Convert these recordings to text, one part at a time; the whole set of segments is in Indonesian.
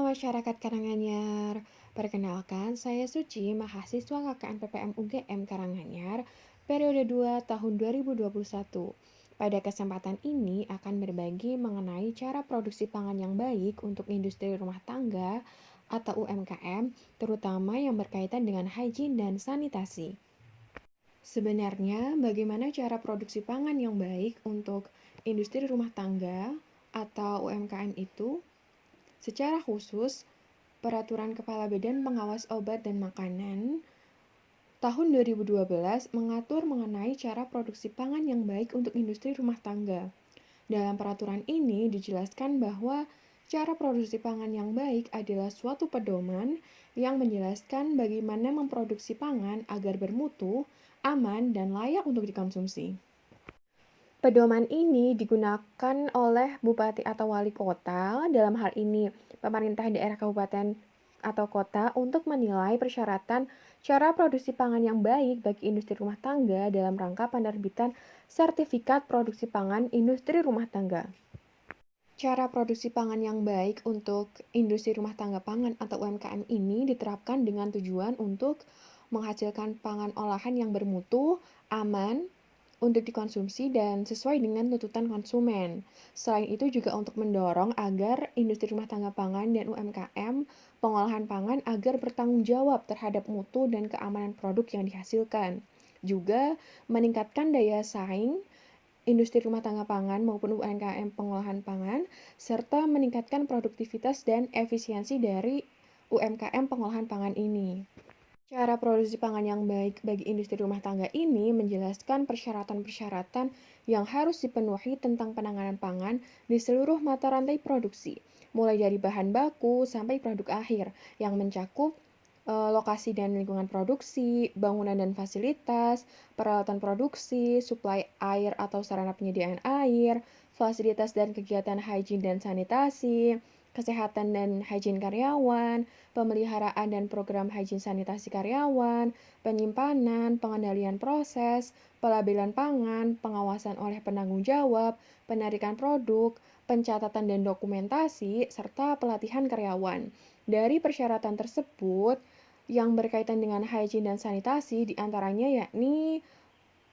masyarakat Karanganyar. Perkenalkan, saya Suci, mahasiswa KKN PPM UGM Karanganyar, periode 2 tahun 2021. Pada kesempatan ini akan berbagi mengenai cara produksi pangan yang baik untuk industri rumah tangga atau UMKM, terutama yang berkaitan dengan hygiene dan sanitasi. Sebenarnya, bagaimana cara produksi pangan yang baik untuk industri rumah tangga atau UMKM itu? Secara khusus, Peraturan Kepala Badan Pengawas Obat dan Makanan tahun 2012 mengatur mengenai cara produksi pangan yang baik untuk industri rumah tangga. Dalam peraturan ini dijelaskan bahwa cara produksi pangan yang baik adalah suatu pedoman yang menjelaskan bagaimana memproduksi pangan agar bermutu, aman, dan layak untuk dikonsumsi. Pedoman ini digunakan oleh bupati atau wali kota, dalam hal ini pemerintah daerah kabupaten atau kota, untuk menilai persyaratan cara produksi pangan yang baik bagi industri rumah tangga dalam rangka penerbitan sertifikat produksi pangan industri rumah tangga. Cara produksi pangan yang baik untuk industri rumah tangga pangan atau UMKM ini diterapkan dengan tujuan untuk menghasilkan pangan olahan yang bermutu, aman, untuk dikonsumsi dan sesuai dengan tuntutan konsumen. Selain itu juga untuk mendorong agar industri rumah tangga pangan dan UMKM pengolahan pangan agar bertanggung jawab terhadap mutu dan keamanan produk yang dihasilkan. Juga meningkatkan daya saing industri rumah tangga pangan maupun UMKM pengolahan pangan, serta meningkatkan produktivitas dan efisiensi dari UMKM pengolahan pangan ini. Cara produksi pangan yang baik bagi industri rumah tangga ini menjelaskan persyaratan-persyaratan yang harus dipenuhi tentang penanganan pangan di seluruh mata rantai produksi, mulai dari bahan baku sampai produk akhir, yang mencakup lokasi dan lingkungan produksi, bangunan dan fasilitas, peralatan produksi, suplai air atau sarana penyediaan air, fasilitas dan kegiatan hygiene dan sanitasi, kesehatan dan hygiene karyawan, pemeliharaan dan program hygiene sanitasi karyawan, penyimpanan, pengendalian proses, pelabelan pangan, pengawasan oleh penanggung jawab, penarikan produk, pencatatan dan dokumentasi, serta pelatihan karyawan. Dari persyaratan tersebut, yang berkaitan dengan hygiene dan sanitasi diantaranya yakni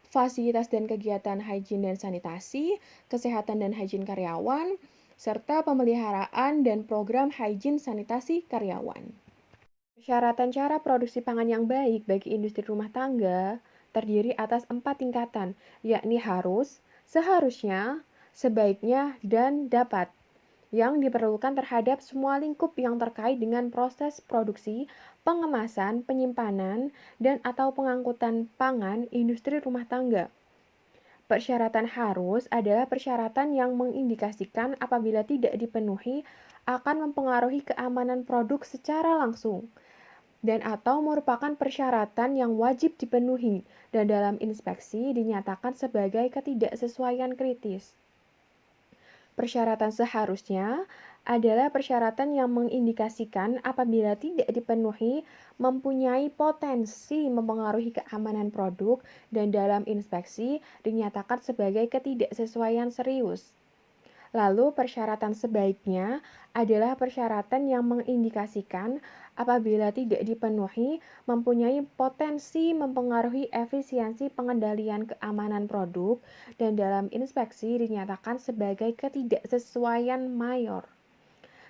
fasilitas dan kegiatan hygiene dan sanitasi, kesehatan dan hygiene karyawan, serta pemeliharaan dan program hygiene sanitasi karyawan. Persyaratan cara produksi pangan yang baik bagi industri rumah tangga terdiri atas 4 tingkatan, yakni harus, seharusnya, sebaiknya, dan dapat, yang diperlukan terhadap semua lingkup yang terkait dengan proses produksi, pengemasan, penyimpanan, dan atau pengangkutan pangan industri rumah tangga. Persyaratan harus adalah persyaratan yang mengindikasikan apabila tidak dipenuhi akan mempengaruhi keamanan produk secara langsung dan atau merupakan persyaratan yang wajib dipenuhi dan dalam inspeksi dinyatakan sebagai ketidaksesuaian kritis. Persyaratan seharusnya adalah persyaratan yang mengindikasikan apabila tidak dipenuhi mempunyai potensi mempengaruhi keamanan produk dan dalam inspeksi dinyatakan sebagai ketidaksesuaian serius. Lalu persyaratan sebaiknya adalah persyaratan yang mengindikasikan apabila tidak dipenuhi mempunyai potensi mempengaruhi efisiensi pengendalian keamanan produk dan dalam inspeksi dinyatakan sebagai ketidaksesuaian mayor.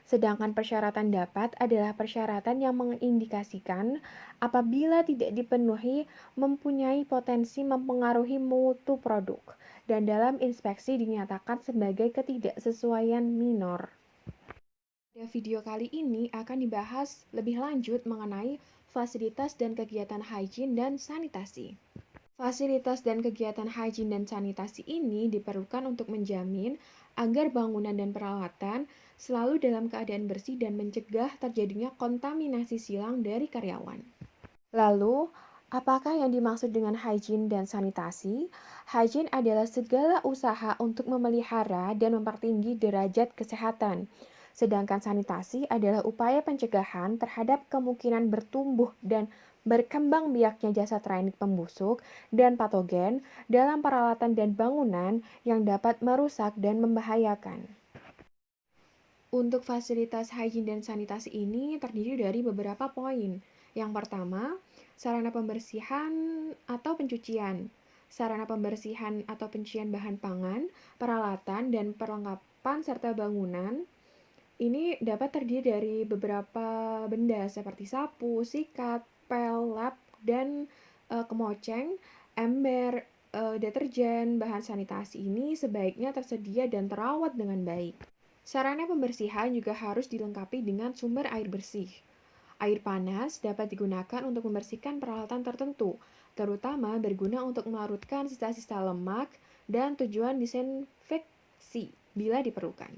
Sedangkan persyaratan dapat adalah persyaratan yang mengindikasikan apabila tidak dipenuhi mempunyai potensi mempengaruhi mutu produk dan dalam inspeksi dinyatakan sebagai ketidaksesuaian minor. Pada video kali ini akan dibahas lebih lanjut mengenai fasilitas dan kegiatan hygiene dan sanitasi. Fasilitas dan kegiatan hygiene dan sanitasi ini diperlukan untuk menjamin agar bangunan dan peralatan selalu dalam keadaan bersih dan mencegah terjadinya kontaminasi silang dari karyawan. Lalu, apakah yang dimaksud dengan hygiene dan sanitasi? Hygiene adalah segala usaha untuk memelihara dan mempertinggi derajat kesehatan. Sedangkan sanitasi adalah upaya pencegahan terhadap kemungkinan bertumbuh dan berkembang biaknya jasad rainik pembusuk dan patogen dalam peralatan dan bangunan yang dapat merusak dan membahayakan. Untuk fasilitas hygiene dan sanitasi ini terdiri dari beberapa poin. Yang pertama, sarana pembersihan atau pencucian. Sarana pembersihan atau pencucian bahan pangan, peralatan, dan perlengkapan serta bangunan. Ini dapat terdiri dari beberapa benda seperti sapu, sikat, pel, lap, dan kemoceng, ember, deterjen, bahan sanitasi ini sebaiknya tersedia dan terawat dengan baik. Sarana pembersihan juga harus dilengkapi dengan sumber air bersih. Air panas dapat digunakan untuk membersihkan peralatan tertentu, terutama berguna untuk melarutkan sisa-sisa lemak dan tujuan disinfeksi bila diperlukan.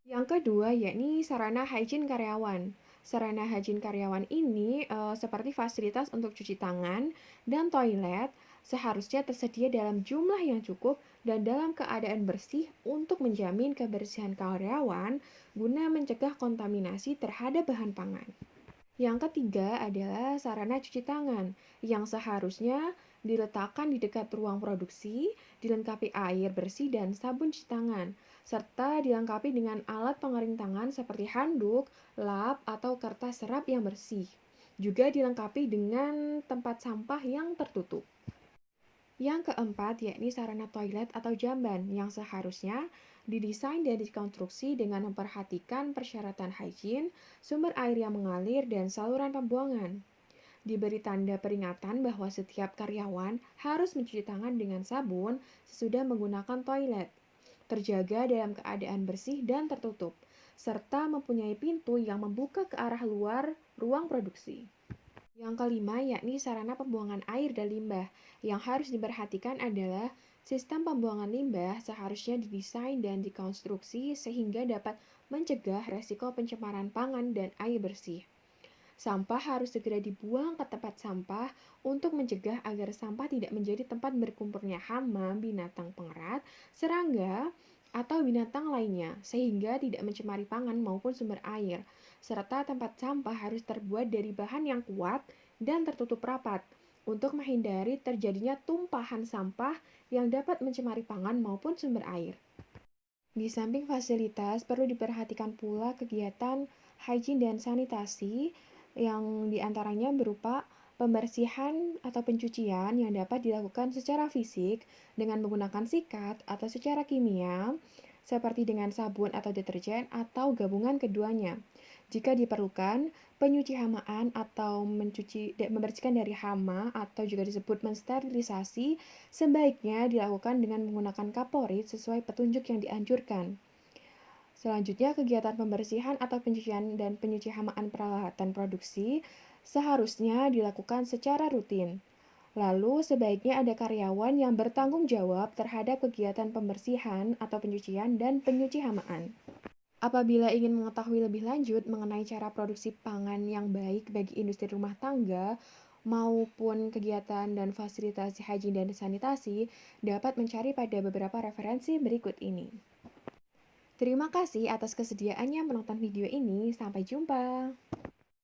Yang kedua yakni sarana hygiene karyawan. Sarana hygiene karyawan ini seperti fasilitas untuk cuci tangan dan toilet seharusnya tersedia dalam jumlah yang cukup dan dalam keadaan bersih untuk menjamin kebersihan karyawan guna mencegah kontaminasi terhadap bahan pangan. Yang ketiga adalah sarana cuci tangan yang seharusnya diletakkan di dekat ruang produksi, dilengkapi air bersih dan sabun cuci tangan, serta dilengkapi dengan alat pengering tangan seperti handuk, lap, atau kertas serap yang bersih. Juga dilengkapi dengan tempat sampah yang tertutup. Yang keempat yakni sarana toilet atau jamban yang seharusnya didesain dan dikonstruksi dengan memperhatikan persyaratan hygiene, sumber air yang mengalir, dan saluran pembuangan. Diberi tanda peringatan bahwa setiap karyawan harus mencuci tangan dengan sabun sesudah menggunakan toilet, terjaga dalam keadaan bersih dan tertutup, serta mempunyai pintu yang membuka ke arah luar ruang produksi. Yang kelima yakni sarana pembuangan air dan limbah. Yang harus diperhatikan adalah sistem pembuangan limbah seharusnya didesain dan dikonstruksi sehingga dapat mencegah resiko pencemaran pangan dan air bersih. Sampah harus segera dibuang ke tempat sampah untuk mencegah agar sampah tidak menjadi tempat berkumpulnya hama, binatang pengerat, serangga, atau binatang lainnya, sehingga tidak mencemari pangan maupun sumber air. Serta tempat sampah harus terbuat dari bahan yang kuat dan tertutup rapat untuk menghindari terjadinya tumpahan sampah yang dapat mencemari pangan maupun sumber air. Di samping fasilitas, perlu diperhatikan pula kegiatan hygiene dan sanitasi yang diantaranya berupa pembersihan atau pencucian yang dapat dilakukan secara fisik dengan menggunakan sikat atau secara kimia, seperti dengan sabun atau deterjen atau gabungan keduanya. Jika diperlukan, penyuci hamaan atau membersihkan dari hama atau juga disebut mensterilisasi sebaiknya dilakukan dengan menggunakan kaporit sesuai petunjuk yang dianjurkan. Selanjutnya, kegiatan pembersihan atau pencucian dan penyuci hamaan peralatan produksi seharusnya dilakukan secara rutin. Lalu, sebaiknya ada karyawan yang bertanggung jawab terhadap kegiatan pembersihan atau pencucian dan penyuci hamaan. Apabila ingin mengetahui lebih lanjut mengenai cara produksi pangan yang baik bagi industri rumah tangga maupun kegiatan dan fasilitas hygiene dan sanitasi, dapat mencari pada beberapa referensi berikut ini. Terima kasih atas kesediaannya menonton video ini. Sampai jumpa.